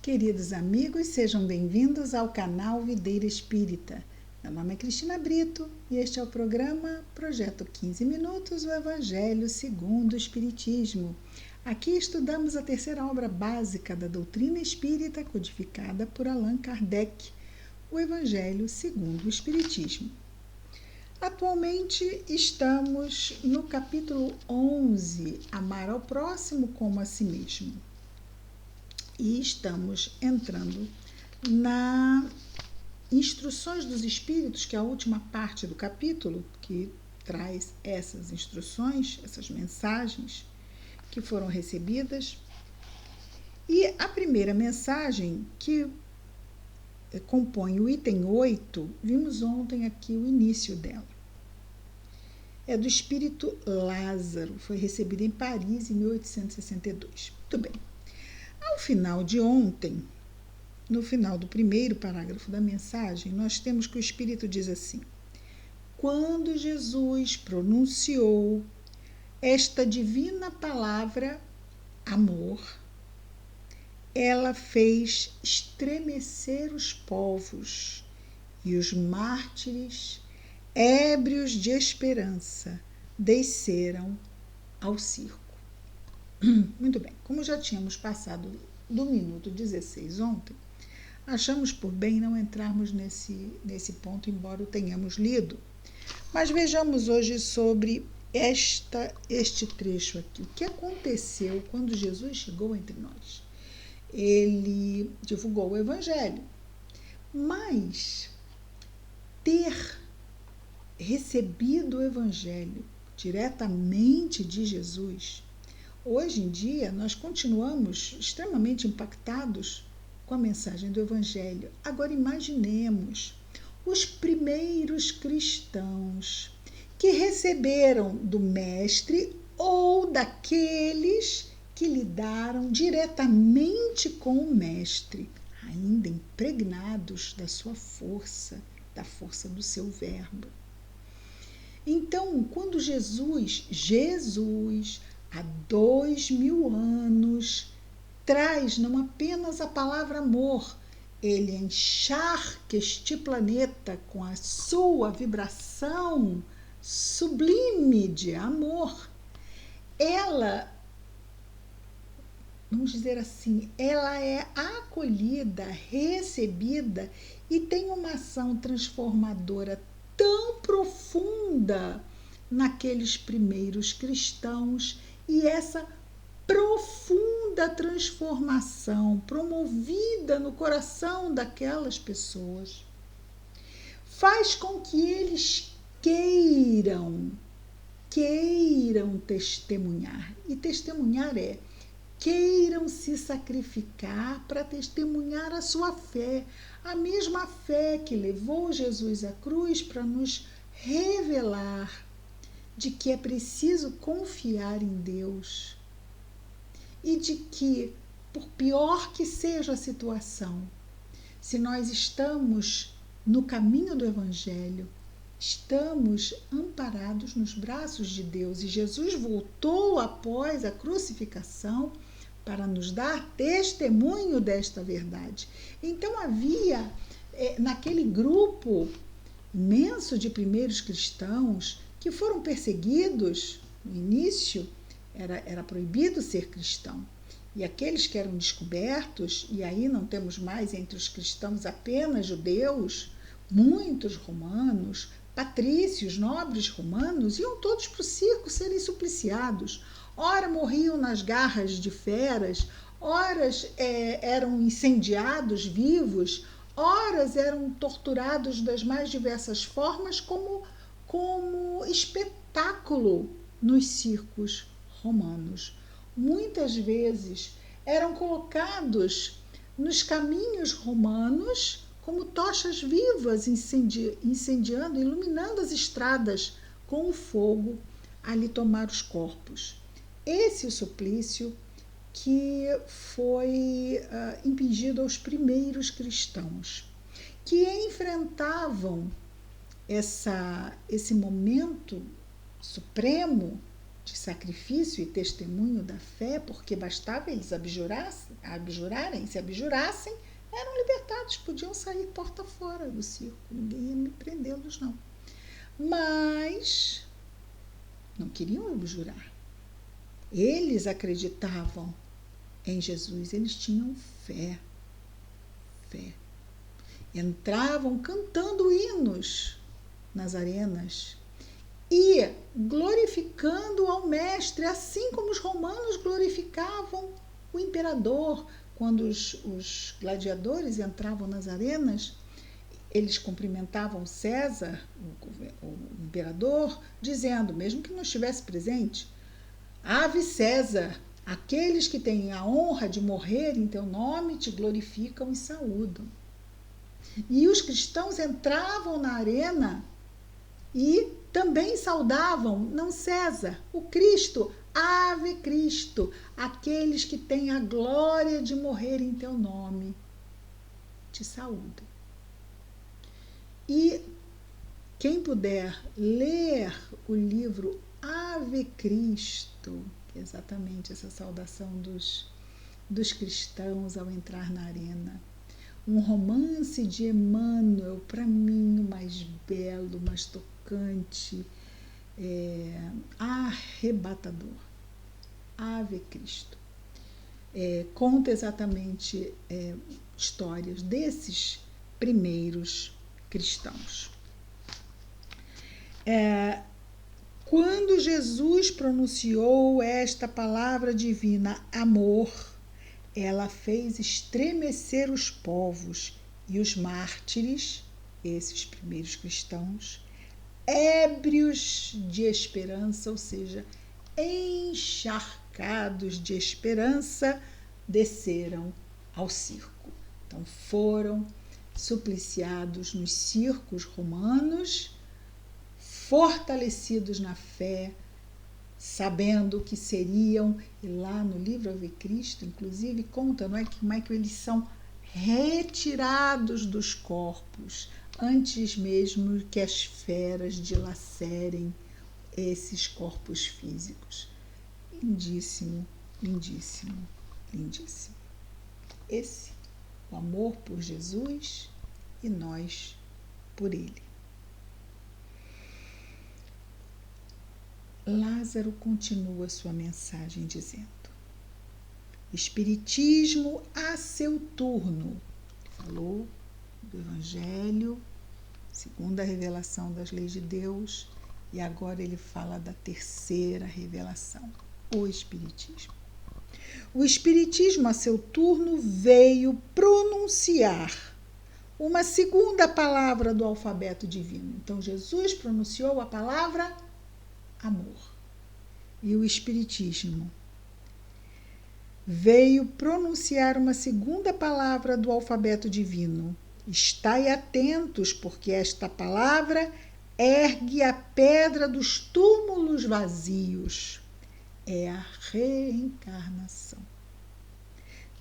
Queridos amigos, sejam bem-vindos ao canal Videira Espírita. Meu nome é Cristina Brito e este é o programa Projeto 15 Minutos, o Evangelho segundo o Espiritismo. Aqui estudamos a terceira obra básica da doutrina espírita codificada por Allan Kardec, o Evangelho segundo o Espiritismo. Atualmente estamos no capítulo 11, Amar ao Próximo como a si mesmo. E estamos entrando na Instruções dos Espíritos, que é a última parte do capítulo, que traz essas instruções, essas mensagens que foram recebidas. E a primeira mensagem, que compõe o item 8, vimos ontem aqui o início dela. É do espírito Lázaro, foi recebida em Paris em 1862. Muito bem. Ao final de ontem, no final do primeiro parágrafo da mensagem, nós temos que o Espírito diz assim: quando Jesus pronunciou esta divina palavra, amor, ela fez estremecer os povos e os mártires, ébrios de esperança, desceram ao circo. Muito bem, como já tínhamos passado do minuto 16 ontem, achamos por bem não entrarmos nesse ponto, embora o tenhamos lido. Mas vejamos hoje sobre este trecho aqui. O que aconteceu quando Jesus chegou entre nós? Ele divulgou o Evangelho, mas ter recebido o Evangelho diretamente de Jesus, hoje em dia, nós continuamos extremamente impactados com a mensagem do Evangelho. Agora, imaginemos os primeiros cristãos que receberam do Mestre ou daqueles que lidaram diretamente com o Mestre, ainda impregnados da sua força, da força do seu verbo. Então, quando Jesus, há 2000 anos, traz não apenas a palavra amor, ele encharca este planeta com a sua vibração sublime de amor. Ela, vamos dizer assim, ela é acolhida, recebida e tem uma ação transformadora tão profunda naqueles primeiros cristãos, e essa profunda transformação promovida no coração daquelas pessoas faz com que eles queiram testemunhar. E testemunhar queiram se sacrificar para testemunhar a sua fé, a mesma fé que levou Jesus à cruz para nos revelar de que é preciso confiar em Deus e de que, por pior que seja a situação, se nós estamos no caminho do Evangelho, estamos amparados nos braços de Deus, e Jesus voltou após a crucificação para nos dar testemunho desta verdade. Então havia naquele grupo imenso de primeiros cristãos que foram perseguidos. No início era proibido ser cristão, e aqueles que eram descobertos, e aí não temos mais entre os cristãos apenas judeus, muitos romanos, patrícios, nobres romanos, iam todos para o circo serem supliciados. Ora morriam nas garras de feras, ora eram incendiados vivos, ora eram torturados das mais diversas formas como espetáculo nos circos romanos. Muitas vezes eram colocados nos caminhos romanos como tochas vivas, incendiando, iluminando as estradas com o fogo, ali tomar os corpos. Esse é o suplício que foi impingido aos primeiros cristãos, que enfrentavam esse momento supremo de sacrifício e testemunho da fé, porque bastava eles se abjurassem, eram libertados, podiam sair porta fora do circo, ninguém ia me prendê-los, não. Mas não queriam abjurar. Eles acreditavam em Jesus, eles tinham fé. Entravam cantando hinos nas arenas e glorificando ao mestre, assim como os romanos glorificavam o imperador. Quando os gladiadores entravam nas arenas, eles cumprimentavam César, o imperador, dizendo, mesmo que não estivesse presente, Ave César, aqueles que têm a honra de morrer em teu nome te glorificam e saúdam. E os cristãos entravam na arena e também saudavam, não César, o Cristo, Ave Cristo, aqueles que têm a glória de morrer em teu nome, te saúdam. E quem puder ler o livro Ave Cristo, que é exatamente essa saudação dos cristãos ao entrar na arena, um romance de Emmanuel, para mim, o mais belo, mais tocante, arrebatador. Ave Cristo. Conta exatamente histórias desses primeiros cristãos. Quando Jesus pronunciou esta palavra divina, amor, ela fez estremecer os povos e os mártires, esses primeiros cristãos, ébrios de esperança, ou seja, encharcados de esperança, desceram ao circo. Então foram supliciados nos circos romanos, fortalecidos na fé, sabendo que seriam, e lá no livro Ave Cristo, inclusive, conta, não é, como é que eles são retirados dos corpos, antes mesmo que as feras dilacerem esses corpos físicos. Lindíssimo, lindíssimo, lindíssimo. Esse, o amor por Jesus e nós por ele. Lázaro continua sua mensagem dizendo: Espiritismo a seu turno. Falou do Evangelho, segundo a revelação das leis de Deus, e agora ele fala da terceira revelação, o Espiritismo. O Espiritismo a seu turno veio pronunciar uma segunda palavra do alfabeto divino. Então Jesus pronunciou a palavra amor. E o Espiritismo veio pronunciar uma segunda palavra do alfabeto divino. Estai atentos, porque esta palavra ergue a pedra dos túmulos vazios. É a reencarnação.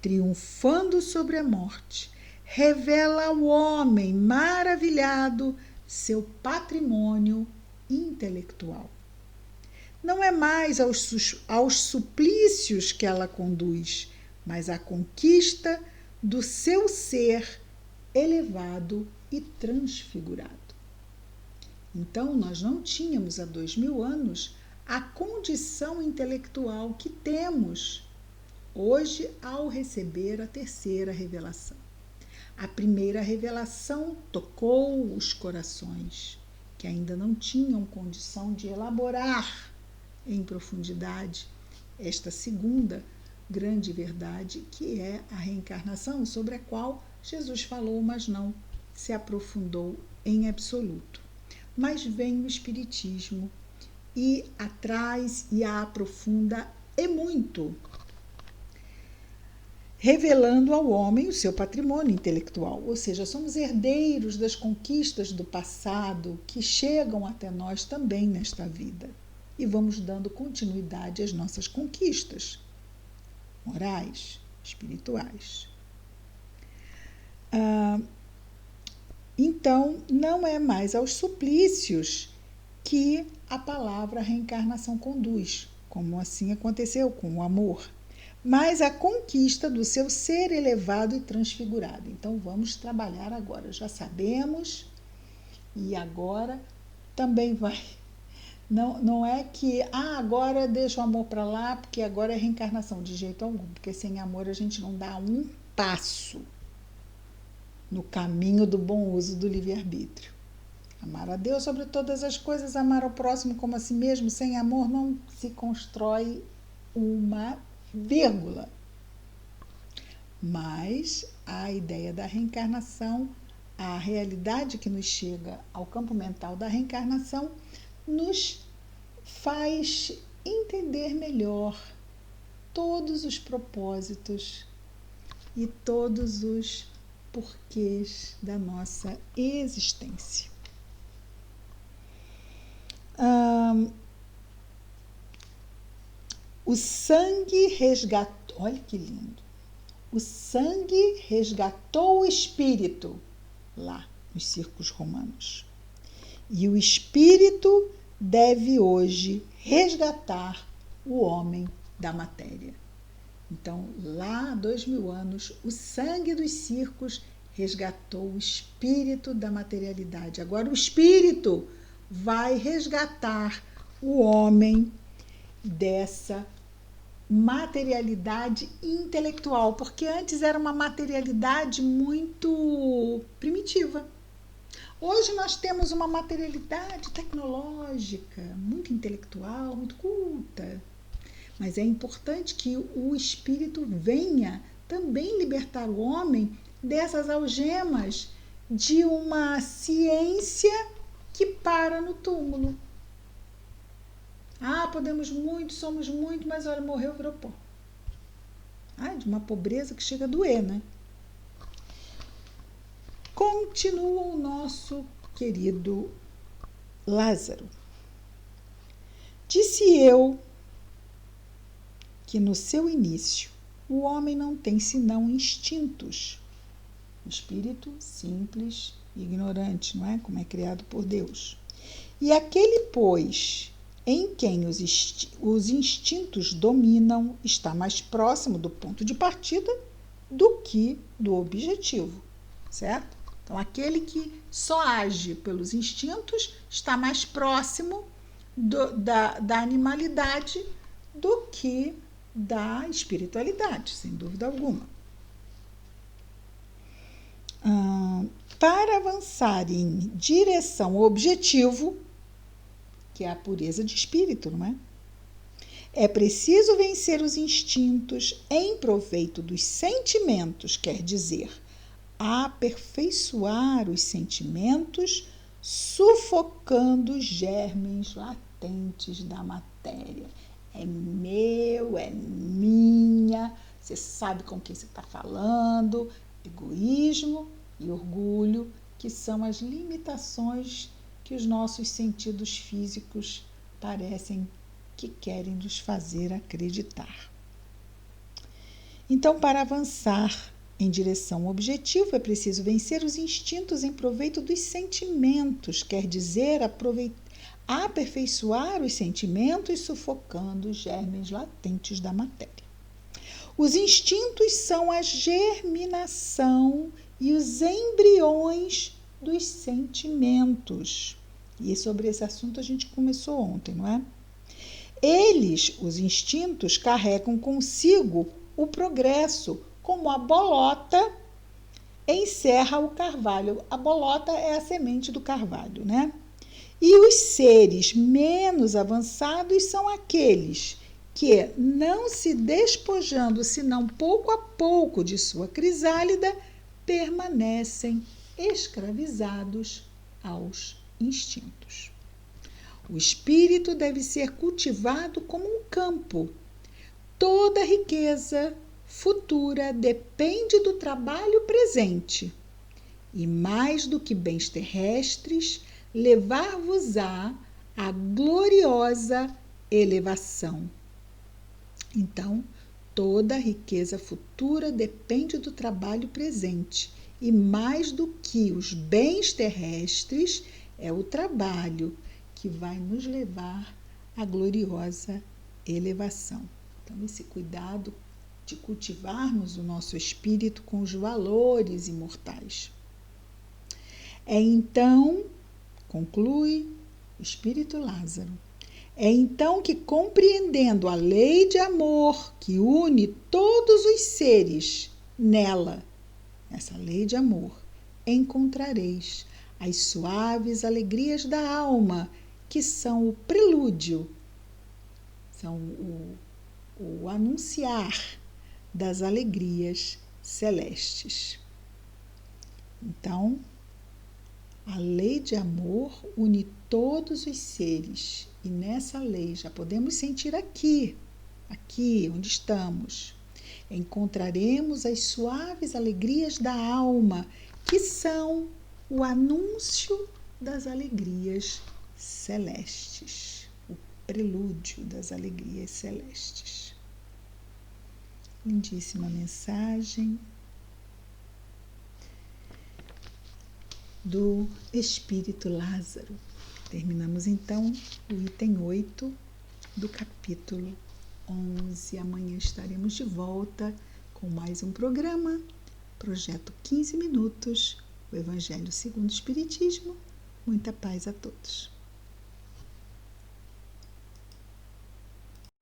Triunfando sobre a morte, revela ao homem maravilhado seu patrimônio intelectual. Não é mais aos suplícios que ela conduz, mas à conquista do seu ser elevado e transfigurado. Então, nós não tínhamos há 2000 anos a condição intelectual que temos hoje ao receber a terceira revelação. A primeira revelação tocou os corações, que ainda não tinham condição de elaborar em profundidade esta segunda grande verdade, que é a reencarnação, sobre a qual Jesus falou, mas não se aprofundou em absoluto. Mas vem o Espiritismo e a traz e a aprofunda e muito, revelando ao homem o seu patrimônio intelectual, ou seja, somos herdeiros das conquistas do passado que chegam até nós também nesta vida. E vamos dando continuidade às nossas conquistas morais, espirituais. Então, não é mais aos suplícios que a palavra reencarnação conduz, como assim aconteceu com o amor, mas a conquista do seu ser elevado e transfigurado. Então, vamos trabalhar agora. Já sabemos, e agora também vai. Não é que, agora deixa o amor para lá, porque agora é reencarnação. De jeito algum, porque sem amor a gente não dá um passo no caminho do bom uso do livre-arbítrio. Amar a Deus sobre todas as coisas, amar ao próximo como a si mesmo. Sem amor não se constrói uma vírgula. Mas a ideia da reencarnação, a realidade que nos chega ao campo mental da reencarnação, nos faz entender melhor todos os propósitos e todos os porquês da nossa existência. O sangue resgatou, olha que lindo, o sangue resgatou o espírito lá nos circos romanos. E o espírito deve hoje resgatar o homem da matéria. Então, lá há 2000 anos, o sangue dos circos resgatou o espírito da materialidade. Agora, o espírito vai resgatar o homem dessa materialidade intelectual, porque antes era uma materialidade muito primitiva. Hoje nós temos uma materialidade tecnológica, muito intelectual, muito culta. Mas é importante que o espírito venha também libertar o homem dessas algemas de uma ciência que para no túmulo. Podemos muito, somos muito, mas olha, morreu, virou pó. De uma pobreza que chega a doer, né? Continua o nosso querido Lázaro. Disse eu que no seu início o homem não tem senão instintos. O espírito simples e ignorante, não é? Como é criado por Deus. E aquele, pois, em quem os instintos dominam, está mais próximo do ponto de partida do que do objetivo, certo? Então, aquele que só age pelos instintos está mais próximo da animalidade do que da espiritualidade, sem dúvida alguma. Para avançar em direção ao objetivo, que é a pureza de espírito, não é? É preciso vencer os instintos em proveito dos sentimentos, quer dizer, aperfeiçoar os sentimentos, sufocando os germes latentes da matéria. É meu, é minha, você sabe com quem você está falando, egoísmo e orgulho, que são as limitações que os nossos sentidos físicos parecem que querem nos fazer acreditar. Então, para avançar em direção ao objetivo, é preciso vencer os instintos em proveito dos sentimentos, quer dizer, aperfeiçoar os sentimentos, sufocando os germes latentes da matéria. Os instintos são a germinação e os embriões dos sentimentos. E sobre esse assunto a gente começou ontem, não é? Eles, os instintos, carregam consigo o progresso, como a bolota encerra o carvalho. A bolota é a semente do carvalho, né? E os seres menos avançados são aqueles que, não se despojando senão pouco a pouco de sua crisálida, permanecem escravizados aos instintos. O espírito deve ser cultivado como um campo. Toda riqueza futura depende do trabalho presente. E mais do que bens terrestres, levar-vos-á a gloriosa elevação. Então, toda riqueza futura depende do trabalho presente. E mais do que os bens terrestres, é o trabalho que vai nos levar à gloriosa elevação. Então, esse cuidado de cultivarmos o nosso espírito com os valores imortais. É então, conclui o Espírito Lázaro, é então que, compreendendo a lei de amor que une todos os seres nela, essa lei de amor, encontrareis as suaves alegrias da alma, que são o prelúdio, são o anunciar das alegrias celestes. Então, a lei de amor une todos os seres, e nessa lei já podemos sentir aqui onde estamos, encontraremos as suaves alegrias da alma, que são o anúncio das alegrias celestes, o prelúdio das alegrias celestes. Lindíssima mensagem do Espírito Lázaro. Terminamos então o item 8 do capítulo 11. Amanhã estaremos de volta com mais um programa, Projeto 15 Minutos, o Evangelho segundo o Espiritismo. Muita paz a todos.